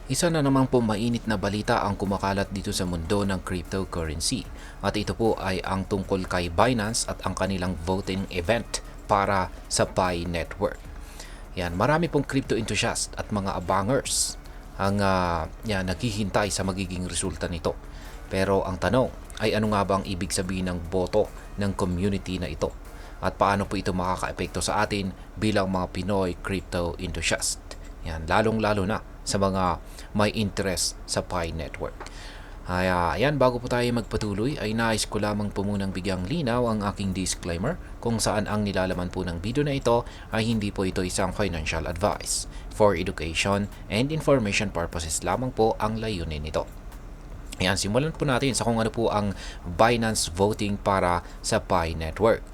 Isa na naman po mainit na balita ang kumakalat dito sa mundo ng cryptocurrency. At ito po ay ang tungkol kay Binance at ang kanilang voting event para sa Pi Network. Yan, marami pong crypto enthusiast at mga abangers ang naghihintay sa magiging resulta nito. Pero ang tanong ay ano nga ba ang ibig sabihin ng boto ng community na ito? At paano po ito makakaepekto sa atin bilang mga Pinoy crypto enthusiast? Yan, lalong-lalo na sa mga may interest sa Pi Network. Ayan, bago po tayo magpatuloy ay nais ko lamang po munang bigyang linaw ang aking disclaimer kung saan ang nilalaman po ng video na ito ay hindi po ito isang financial advice. For education and information purposes lamang po ang layunin nito. Ayan, simulan po natin sa kung ano po ang Binance voting para sa Pi Network.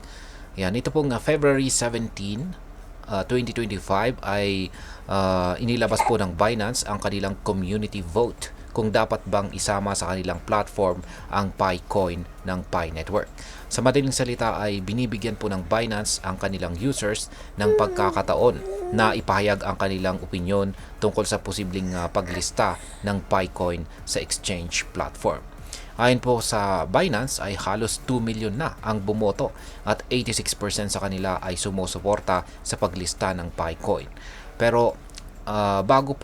Ayan, ito pong February 17, 2025 ay inilabas po ng Binance ang kanilang community vote kung dapat bang isama sa kanilang platform ang Pi Coin ng Pi Network. Sa madaling salita ay binibigyan po ng Binance ang kanilang users ng pagkakataon na ipahayag ang kanilang opinyon tungkol sa posibleng paglista ng Pi Coin sa exchange platform. Ayon po sa Binance ay halos 2 million na ang bumoto at 86% sa kanila ay sumusuporta sa paglista ng Pi Coin. Pero bago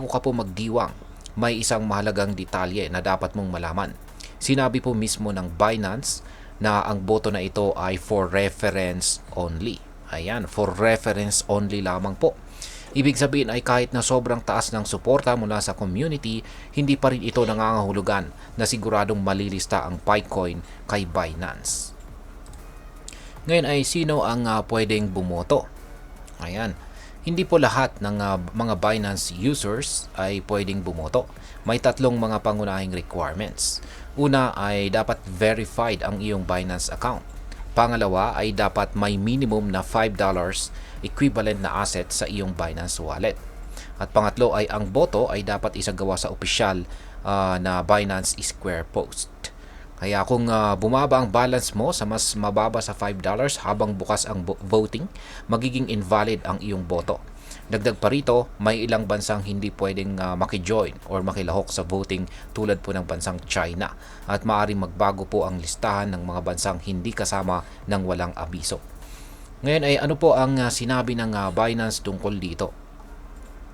ka po magdiwang, may isang mahalagang detalye na dapat mong malaman. Sinabi po mismo ng Binance na ang boto na ito ay for reference only. Ayan, for reference only lamang po. Ibig sabihin ay kahit na sobrang taas ng suporta mula sa community, hindi pa rin ito nangangahulugan na siguradong malilista ang Picoin kay Binance. Ngayon ay sino ang pwedeng bumoto? Ayan, hindi po lahat ng mga Binance users ay pwedeng bumoto. May tatlong mga pangunahing requirements. Una ay dapat verified ang iyong Binance account. Pangalawa ay dapat may minimum na $5 equivalent na asset sa iyong Binance wallet. At pangatlo ay ang boto ay dapat isagawa sa opisyal na Binance Square Post. Kaya kung bumaba ang balance mo sa mas mababa sa $5 habang bukas ang voting, magiging invalid ang iyong boto. Dagdag pa rito, may ilang bansang hindi pwedeng makijoin or makilahok sa voting tulad po ng bansang China at maaaring magbago po ang listahan ng mga bansang hindi kasama ng walang abiso. Ngayon ay ano po ang sinabi ng Binance tungkol dito?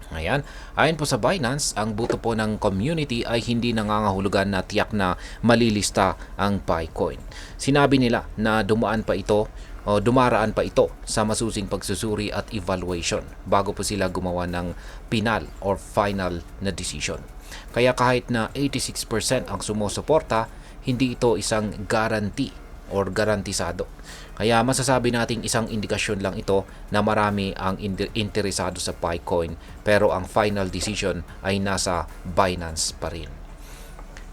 Ayan, ayon po sa Binance, ang boto po ng community ay hindi nangangahulugan na tiyak na malilista ang Picoin. Sinabi nila na dumaraan pa ito sa masusing pagsusuri at evaluation bago po sila gumawa ng final or final na decision. Kaya kahit na 86% ang sumusuporta, hindi ito isang guarantee or garantisado. Kaya masasabi nating isang indikasyon lang ito na marami ang interesado sa Picoin pero ang final decision ay nasa Binance pa rin.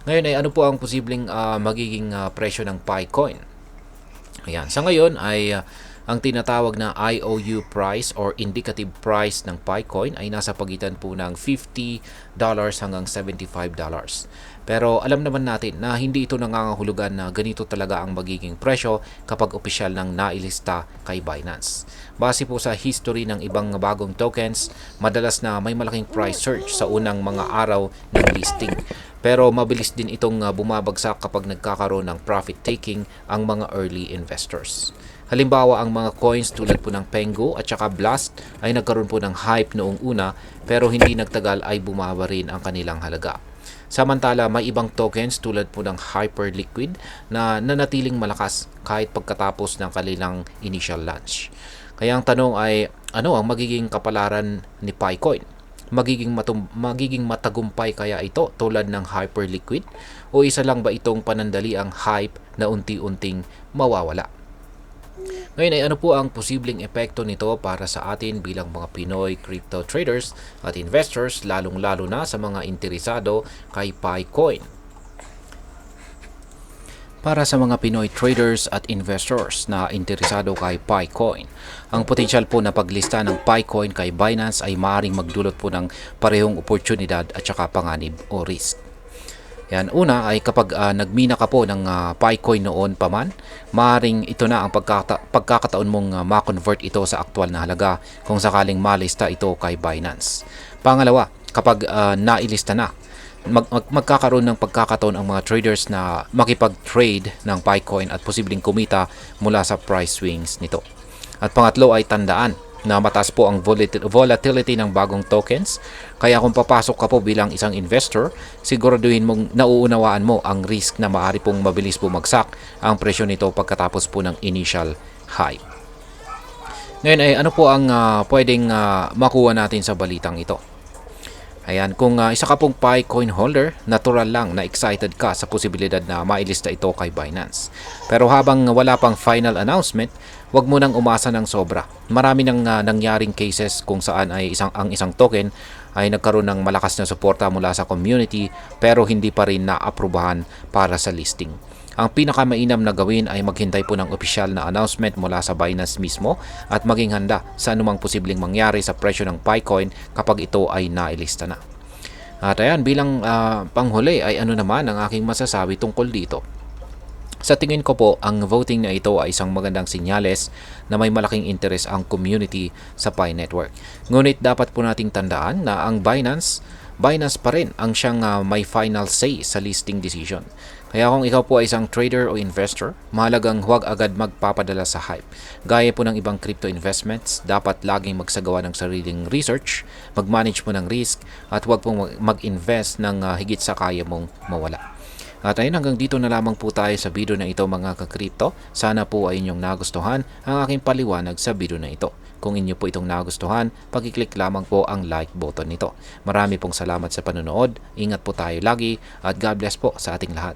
Ngayon ay ano po ang posibleng magiging presyo ng Picoin? Ayan, sa ngayon ay ang tinatawag na IOU price or indicative price ng Picoin ay nasa pagitan po ng $50 hanggang $75. Pero alam naman natin na hindi ito nangangahulugan na ganito talaga ang magiging presyo kapag opisyal nang nailista kay Binance. Base po sa history ng ibang bagong tokens, madalas na may malaking price surge sa unang mga araw ng listing. Pero mabilis din itong bumabagsak kapag nagkakaroon ng profit taking ang mga early investors. Halimbawa, ang mga coins tulad po ng Pengu at saka Blast ay nagkaroon po ng hype noong una pero hindi nagtagal ay bumaba rin ang kanilang halaga. Samantala, may ibang tokens tulad po ng Hyperliquid na nanatiling malakas kahit pagkatapos ng kanilang initial launch. Kaya ang tanong ay, ano ang magiging kapalaran ni Picoin? Magiging matagumpay kaya ito tulad ng Hyperliquid o isa lang ba itong panandaliang hype na unti-unting mawawala? Ngayon ay ano po ang posibleng epekto nito para sa atin bilang mga Pinoy crypto traders at investors lalong-lalo na sa mga interesado kay Picoin? Para sa mga Pinoy traders at investors na interesado kay Picoin, ang potensyal po na paglista ng Picoin kay Binance ay maaaring magdulot po ng parehong oportunidad at saka panganib o risk. Yan, una ay kapag nagmina ka po ng Picoin noon pa man, maaaring ito na ang pagkakataon mong ma-convert ito sa aktual na halaga kung sakaling malista ito kay Binance. Pangalawa, kapag nailista na, magkakaroon ng pagkakataon ang mga traders na makipag-trade ng Picoin at posibleng kumita mula sa price swings nito. At pangatlo ay tandaan na mataas po ang volatility ng bagong tokens. Kaya kung papasok ka po bilang isang investor, siguraduhin mong nauunawaan mo ang risk na maaari pong mabilis bumagsak ang presyo nito pagkatapos po ng initial hype. Ngayon ay ano po ang pwedeng makuha natin sa balitang ito? Ayan, kung isa ka pong Picoin holder, natural lang na excited ka sa posibilidad na mailista ito kay Binance. Pero habang wala pang final announcement, huwag mo nang umasa ng sobra. Marami nang nangyaring cases kung saan ay ang isang token ay nagkaroon ng malakas na suporta mula sa community pero hindi pa rin naaprubahan para sa listing. Ang pinakamainam na gawin ay maghintay po ng opisyal na announcement mula sa Binance mismo at maging handa sa anumang posibleng mangyari sa presyo ng Picoin kapag ito ay nailista na. At ayan, bilang panghuli ay ano naman ang aking masasabi tungkol dito. Sa tingin ko po, ang voting na ito ay isang magandang sinyales na may malaking interest ang community sa Pi Network. Ngunit dapat po nating tandaan na ang Binance pa rin ang siyang may final say sa listing decision. Kaya kung ikaw po ay isang trader o investor, mahalagang huwag agad magpapadala sa hype. Gaya po ng ibang crypto investments, dapat laging magsagawa ng sariling research, mag-manage mo ng risk, at huwag pong mag-invest ng higit sa kaya mong mawala. At ayun, hanggang dito na lamang po tayo sa video na ito mga ka-crypto. Sana po ay inyong nagustuhan ang aking paliwanag sa video na ito. Kung inyo po itong nagustuhan, pag-click lamang po ang like button nito. Marami pong salamat sa panonood. Ingat po tayo lagi at God bless po sa ating lahat.